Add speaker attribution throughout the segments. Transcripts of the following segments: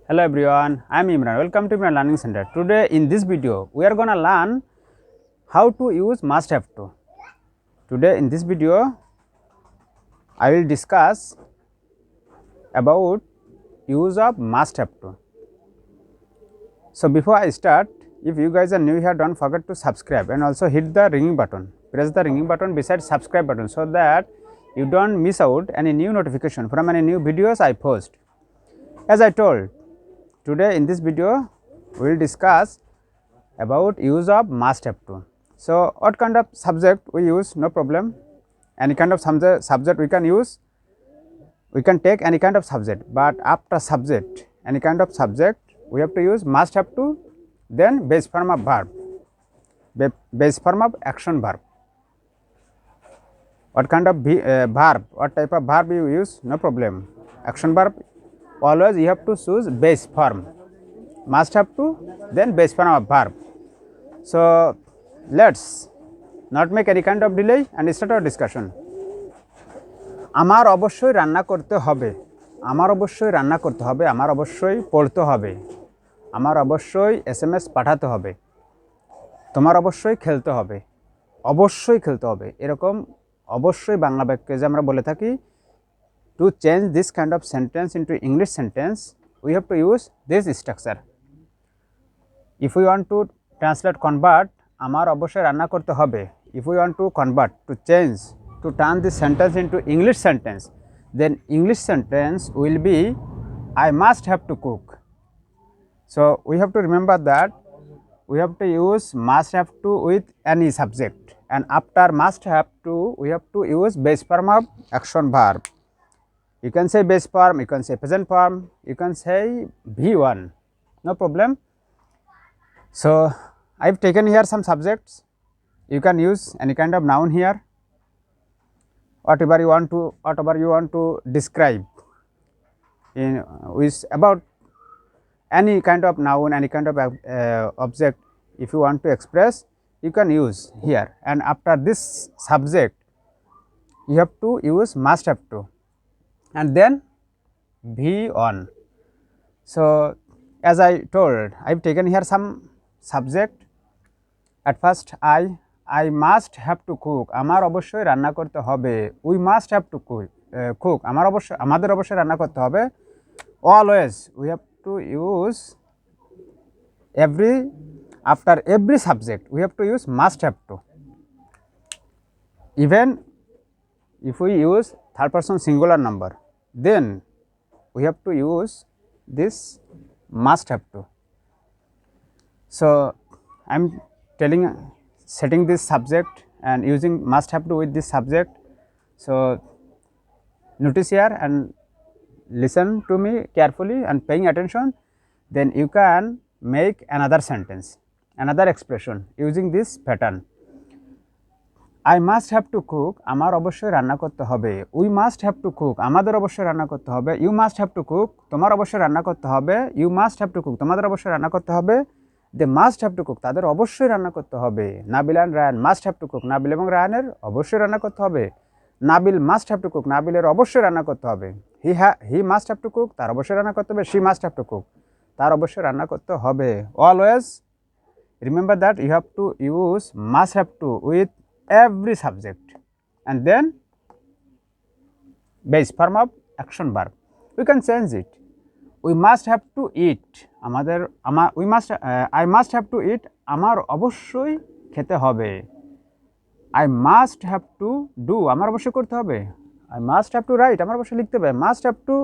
Speaker 1: Hello everyone, I am Imran. Welcome to my learning center. Today in this video we are going to learn how to use must have to. Today in this video I will discuss about use of must have to. So before I start, if you guys are new here, don't forget to subscribe and also hit the ringing button. Press the ringing button beside subscribe button so that you don't miss out any new notification from any new videos I post. As I told, today in this video we will discuss about use of must have to. So what kind of subject we use? No problem, any kind of subject we can use, we can take any kind of subject, but after subject, any kind of subject, we have to use must have to, then base form of verb, base form of action verb. What kind of verb, what type of verb you use? No problem, action verb, always you have to choose base form, must have to, then base form of verb. So let's not make any kind of delay and start our discussion. আমার অবশ্যই রান্না করতে হবে, আমার অবশ্যই রান্না করতে হবে, আমার অবশ্যই পড়তে হবে, আমার অবশ্যই এসএমএস পাঠাতে হবে, তোমার অবশ্যই খেলতে হবে, অবশ্যই খেলতে হবে, এরকম অবশ্যই বাংলা বাক্যে যে আমরা বলে থাকি, to change this kind of sentence into English sentence we have to use this structure. If we want to translate convert আমার অবশ্যই রান্না করতে হবে, if we want to convert, to change, to turn this sentence into English sentence, then English sentence will be I must have to cook. So we have to remember that we have to use must have to with any subject, and after must have to we have to use base form of action verb. You can say base form, you can say present form, you can say V1, no problem. So I have taken here some subjects, you can use any kind of noun here, whatever you want to describe in with about any kind of noun, any kind of object. If you want to express, you can use here, and after this subject you have to use must have to, and then V1. So as I told, I have taken here some subject. At first I must have to cook, আমার অবশ্যই রান্না করতে হবে, we must have to cook, আমাদের অবশ্যই রান্না করতে হবে, always we have to use after every subject we have to use must have to. Even if we use third person singular number, then we have to use this must have to. So I am setting this subject and using must have to with this subject. So notice here and listen to me carefully and paying attention, then you can make another sentence, another expression using this pattern. I must have to cook, আমার অবশ্যই রান্না করতে হবে, we must have to cook, আমাদের অবশ্যই রান্না করতে হবে, you must have to cook, তোমার অবশ্যই রান্না করতে হবে, you must have to cook, তোমাদের অবশ্যই রান্না করতে হবে, they must have to cook, তাদের অবশ্যই রান্না করতে হবে, Nabil and Rayan must have to cook, Nabil এবং রায়ানের অবশ্যই রান্না করতে হবে, Nabil must have to cook, নাবিলের অবশ্যই রান্না করতে হবে, he must have to cook, তার অবশ্যই রান্না করতে হবে, she must have to cook, তার অবশ্যই রান্না করতে হবে. Always remember that you have to use must have to with every subject, and then base form of action verb. We can change it. We must have to eat, I must have to eat, আমার অবশ্যই খেতে হবে, I must have to do, আমার অবশ্যই করতে হবে, I must have to write, আমার অবশ্যই লিখতে হবে, I must have to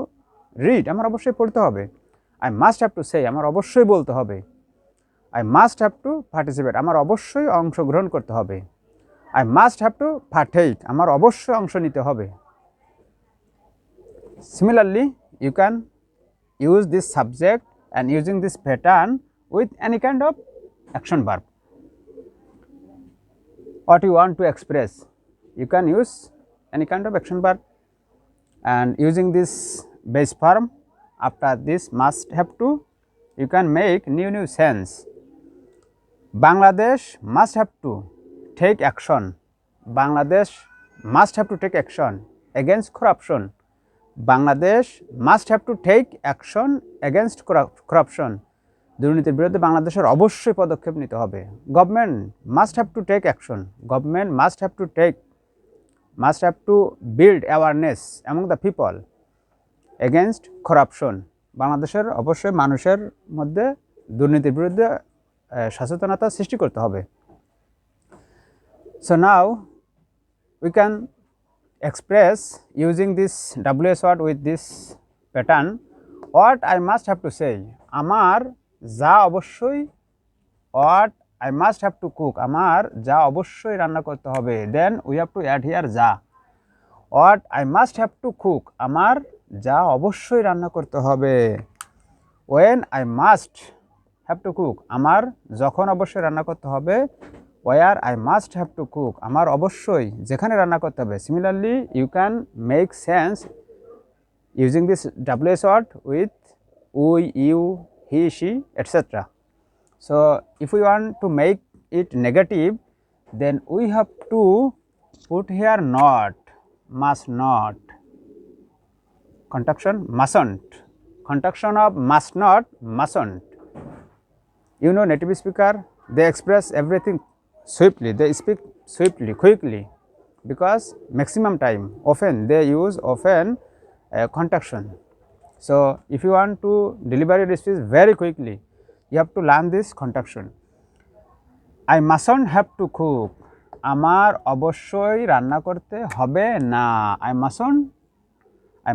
Speaker 1: read, আমার অবশ্যই পড়তে হবে, I must have to say, আমার অবশ্যই বলতে হবে, I must have to participate, আমার অবশ্যই অংশগ্রহণ করতে হবে, I must have to partake, আমার অবশ্যই অংশ নিতে হবে. Similarly, you can use this subject and using this pattern with any kind of action verb. What you want to express, you can use any kind of action verb, and using this base form after this must have to, you can make new sense. Bangladesh must have to take action, Bangladesh must have to take action against corruption, Bangladesh must have to take action against corruption. দুর্নীতির বিরুদ্ধে বাংলাদেশের অবশ্যই পদক্ষেপ নিতে হবে। Government must have to take action, government must have to build awareness among the people against corruption. বাংলাদেশের অবশ্যই মানুষের মধ্যে দুর্নীতির বিরুদ্ধে সচেতনতা সৃষ্টি করতে হবে। So now we can express using this WS word with this pattern what I must have to say. আমার যা অবশ্যই, what I must have to cook, আমার যা অবশ্যই রান্না করতে হবে। Then we have to add here যা। what I must have to cook, আমার যা অবশ্যই রান্না করতে হবে। when I must have to cook, আমার যখন অবশ্যই রান্না করতে হবে। where I must have to cook, আমার অবশ্যই যেখানে রান্না করতে হবে। Similarly you can make sense using this WS word with we, you, he, she, etc. So if we want to make it negative, then we have to put here not, must not, conjunction mustn't, conjunction of must not, mustn't. You know, native speaker, they express everything swiftly, they speak swiftly, quickly, because maximum time often they use conjunction. So if you want to deliver your speech very quickly, you have to learn this conjunction. I mustn't have to cook, আমার অবশ্যই রান্না করতে হবে না। I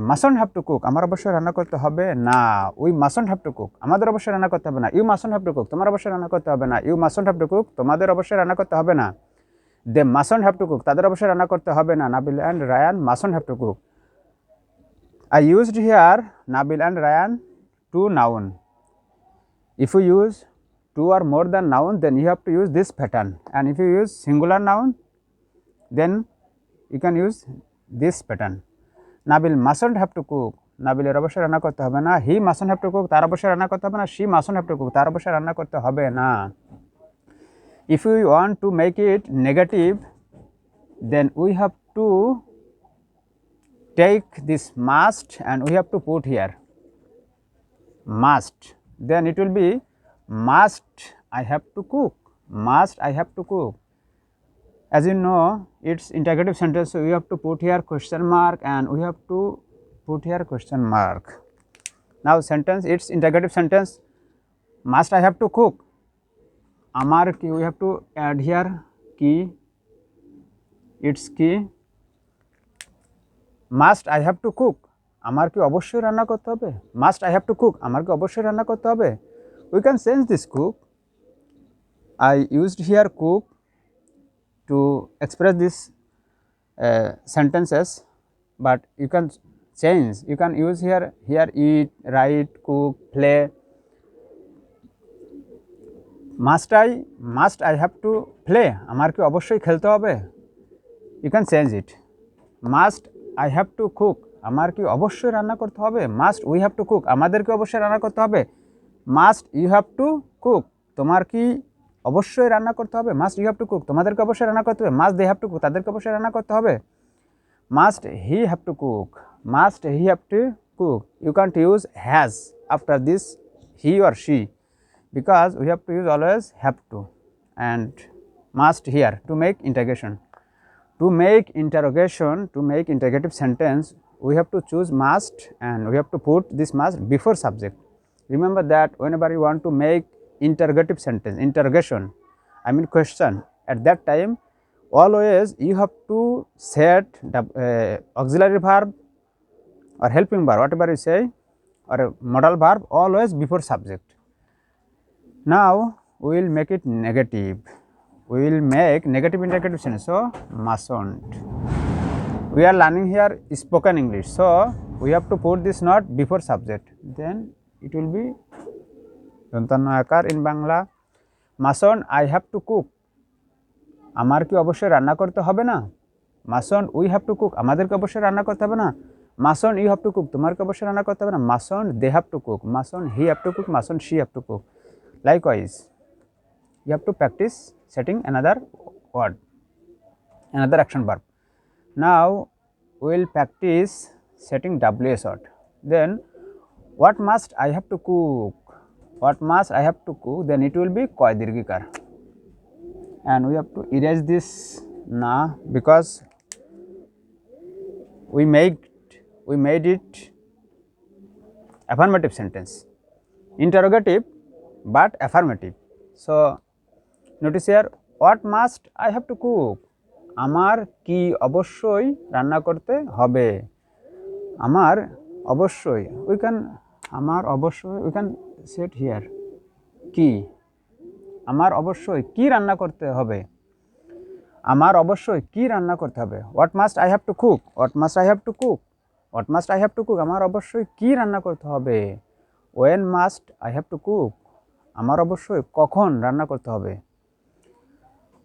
Speaker 1: mustn't have to cook, আমার অবশ্যই রান্না করতে হবে না। We mustn't have to cook, আমাদের অবশ্যই রান্না করতে হবে না। You mustn't have to cook, তোমার অবশ্যই রান্না করতে হবে না। You mustn't have to cook, তোমাদের অবশ্যই রান্না করতে হবে না। They mustn't have to cook, তাদের অবশ্যই রান্না করতে হবে না। Nabil and Ryan mustn't have to cook. I used here Nabil and Ryan two noun. If you use two or more than noun, then you have to use this pattern, and if you use singular noun, then you can use this pattern. Nabil mustn't have to cook, নাবিলের অবশ্যই রান্না করতে হবে না। He mustn't have to cook, তার অবশ্যই রান্না করতে হবে না। She mustn't have to cook, তার অবশ্যই রান্না করতে হবে না। If we want to make it negative, then we have to take this must and we have to put here must, then it will be must I have to cook, must I have to cook. As you know, it's interrogative sentence, so we have to put here question mark and we have to put here question mark. Now sentence, it's interrogative sentence, must I have to cook, amar ki, we have to add here ki, it's ki, must I have to cook, আমার কি অবশ্যই রান্না করতে হবে। Must I have to cook, আমার কি অবশ্যই রান্না করতে হবে। We can change this cook, I used here cook to express this sentences, but you can change, you can use here eat, write, cook, play. Must I have to play, আমার কি অবশ্যই খেলতে হবে। You can change it, must I have to cook, আমার কি অবশ্যই রান্না করতে হবে। Must we have to cook, আমাদের কি অবশ্যই রান্না করতে হবে। Must you have to cook, তোমার কি অবশ্যই রান্না করতে হবে। Must you have to cook, তোমাদেরকে অবশ্যই রান্না করতে হবে। Must they have to cook, তাদেরকে অবশ্যই রান্না করতে হবে। Must he have to cook, must he have to cook, you can't use has after this he or she, because we have to use always have to and must here to make interrogation. To make interrogation, to make interrogative sentence, we have to choose must and we have to put this must before subject. Remember that whenever you want to make interrogative sentence, interrogation, I mean question, at that time always you have to set the auxiliary verb or helping verb, whatever you say, or a modal verb always before subject. Now we will make it negative, we will make negative interrogative sentence, so mustn't. We are learning here spoken English, so we have to put this not before subject, then it will be দন্তান্ন আকার in Bangla. Mustn't I have to cook, আমার কি অবশ্যই রান্না করতে হবে না। Mustn't we have to cook, আমাদেরকে অবশ্যই রান্না করতে হবে না। Mustn't you have to cook, তোমার কি অবশ্যই রান্না করতে হবে না। Mustn't they have to cook, mustn't he have to cook, mustn't she have to cook. Likewise, you have to practice setting another word, another action verb. Now we will practice setting WS word. Then what must I have to cook? What must I have to cook? Then it will be koi dirghikar. And we have to erase this na because we made it affirmative sentence. Interrogative but affirmative. So notice here, what must I have to cook? আমার কি অবশ্যই রান্না করতে হবে? আমার অবশ্যই, we can say it here, কি, আমার অবশ্যই কি রান্না করতে হবে? আমার অবশ্যই কি রান্না করতে হবে? What must I have to cook? What must I have to cook? What must I have to cook? আমার অবশ্যই কি রান্না করতে হবে? When must I have to cook? আমার অবশ্যই কখন রান্না করতে হবে?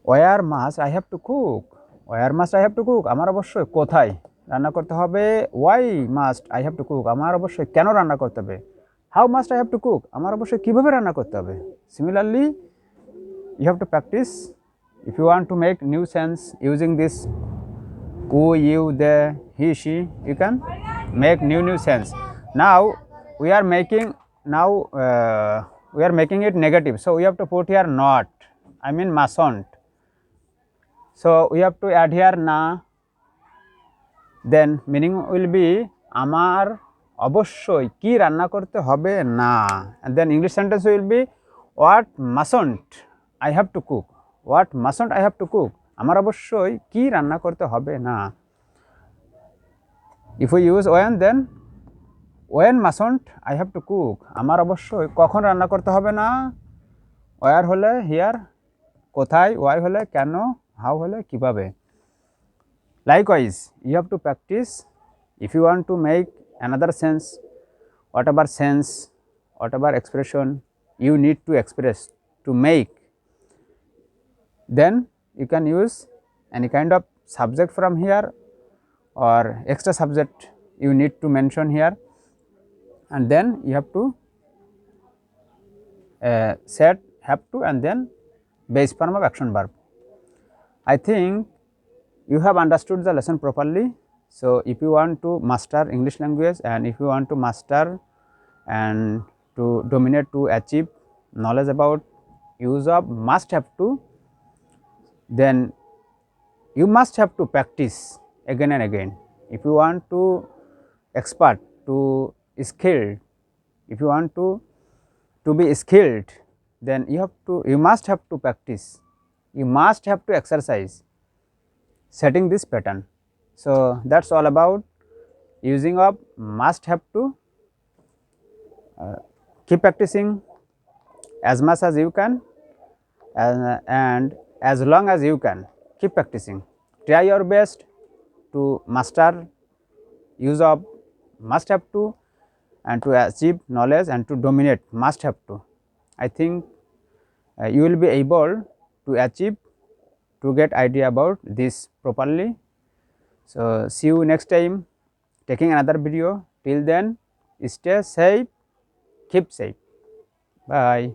Speaker 1: Where must I have to cook? Where must I have to cook? আমার অবশ্যই কোথায় রান্না করতে হবে? Why must I have to cook? আমার অবশ্যই কেন রান্না করতে হবে? How must I have to cook? আমার অবশ্যই কিভাবে রান্না করতে হবে? Similarly, you have to practice. If you want to make new sense using this who, you, they, he, she, you can make new sense. Now we are making it negative, so we have to put here not, I mean mustn't. So we have to add here na, then meaning will be আমার অবশ্যই কি রান্না করতে হবে না, and then English sentence will be what mustn't I have to cook. What mustn't I have to cook? আমার অবশ্যই কি রান্না করতে হবে না. If we use when, then when mustn't I have to cook? আমার অবশ্যই কখন রান্না করতে হবে না. where হলে here, কোথায়, why হলে কেন, how হলে কিভাবে. Likewise, you have to practice. If you want to make another sense, whatever expression you need to express, to make, then you can use any kind of subject from here or extra subject you need to mention here, and then you have to set have to and then base form of action verb. I think you have understood the lesson properly. So if you want to master English language, and if you want to master and to dominate, to achieve knowledge about use of must have to, then you must have to practice again and again. If you want to expert, to skilled, if you want to be skilled, then you must have to practice, you must have to exercise setting this pattern. So that's all about using of must have to. Keep practicing as much as you can, and as long as you can, keep practicing. Try your best to master use of must have to, and to achieve knowledge and to dominate must have to. I think you will be able to achieve, to get idea about this properly. So see you next time taking another video. Till then, stay safe, keep safe. Bye.